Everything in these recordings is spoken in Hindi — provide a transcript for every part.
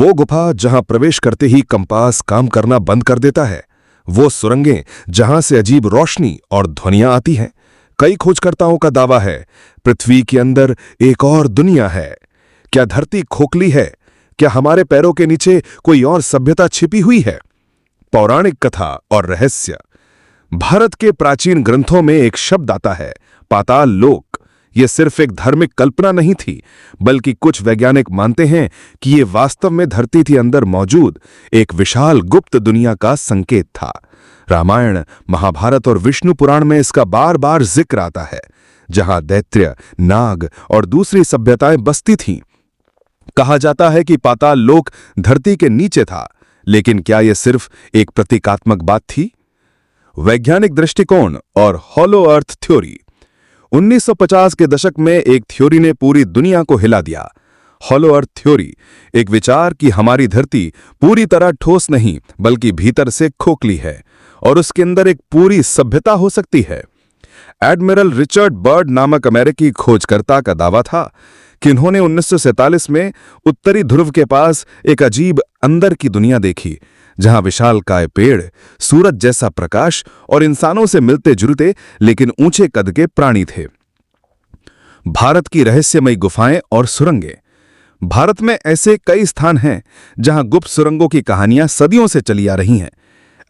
वो गुफा जहां प्रवेश करते ही कंपास काम करना बंद कर देता है, वो सुरंगें जहां से अजीब रोशनी और ध्वनियां आती हैं। कई खोजकर्ताओं का दावा है पृथ्वी के अंदर एक और दुनिया है। क्या धरती खोखली है? क्या हमारे पैरों के नीचे कोई और सभ्यता छिपी हुई है? पौराणिक कथा और रहस्य। भारत के प्राचीन ग्रंथों में एक शब्द आता है, पाताल लोक। यह सिर्फ एक धार्मिक कल्पना नहीं थी, बल्कि कुछ वैज्ञानिक मानते हैं कि यह वास्तव में धरती के अंदर मौजूद एक विशाल गुप्त दुनिया का संकेत था। रामायण, महाभारत और विष्णु पुराण में इसका बार बार जिक्र आता है, जहां दैत्य, नाग और दूसरी सभ्यताएं बसती थीं। कहा जाता है कि पाताल लोक धरती के नीचे था, लेकिन क्या यह सिर्फ एक प्रतीकात्मक बात थी? वैज्ञानिक दृष्टिकोण और हॉलो अर्थ थ्योरी। 1950 के दशक में एक थ्योरी ने पूरी दुनिया को हिला दिया। हॉलो अर्थ थ्योरी, एक विचार कि हमारी धरती पूरी तरह ठोस नहीं बल्कि भीतर से खोखली है और उसके अंदर एक पूरी सभ्यता हो सकती है। एडमिरल रिचर्ड बर्ड नामक अमेरिकी खोजकर्ता का दावा था कि उन्होंने 1947 में उत्तरी ध्रुव के पास एक अजीब अंदर की दुनिया देखी, जहां विशालकाय पेड़, सूरज जैसा प्रकाश और इंसानों से मिलते जुलते लेकिन ऊंचे कद के प्राणी थे। भारत की रहस्यमयी गुफाएं और सुरंगें। भारत में ऐसे कई स्थान हैं जहां गुप्त सुरंगों की कहानियां सदियों से चली आ रही हैं।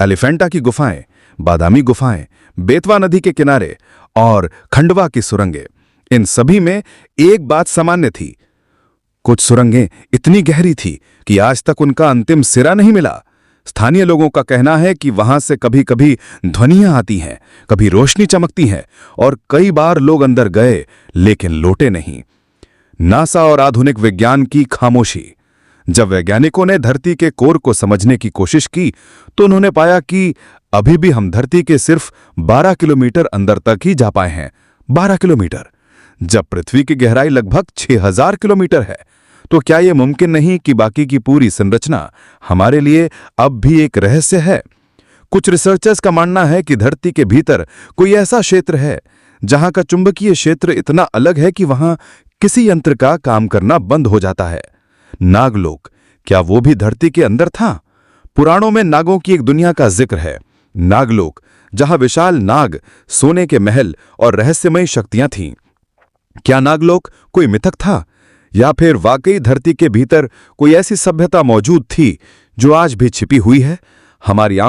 एलिफेंटा की गुफाएं, बादामी गुफाएं, बेतवा नदी के किनारे और खंडवा की सुरंगें, इन सभी में एक बात सामान्य थी। कुछ सुरंगें इतनी गहरी थी कि आज तक उनका अंतिम सिरा नहीं मिला। स्थानीय लोगों का कहना है कि वहां से कभी कभी ध्वनियां आती हैं, कभी रोशनी चमकती है और कई बार लोग अंदर गए लेकिन लौटे नहीं। नासा और आधुनिक विज्ञान की खामोशी। जब वैज्ञानिकों ने धरती के कोर को समझने की कोशिश की तो उन्होंने पाया कि अभी भी हम धरती के सिर्फ 12 किलोमीटर अंदर तक ही जा पाए हैं। 12 किलोमीटर, जब पृथ्वी की गहराई लगभग 6000 किलोमीटर है। तो क्या यह मुमकिन नहीं कि बाकी की पूरी संरचना हमारे लिए अब भी एक रहस्य है? कुछ रिसर्चर्स का मानना है कि धरती के भीतर कोई ऐसा क्षेत्र है जहां का चुंबकीय क्षेत्र इतना अलग है कि वहां किसी यंत्र का काम करना बंद हो जाता है। नागलोक, क्या वो भी धरती के अंदर था? पुराणों में नागों की एक दुनिया का जिक्र है, नागलोक, जहां विशाल नाग, सोने के महल और रहस्यमयी शक्तियां थीं। क्या नागलोक कोई मिथक था या फिर वाकई धरती के भीतर कोई ऐसी सभ्यता मौजूद थी जो आज भी छिपी हुई है, हमारी आंखों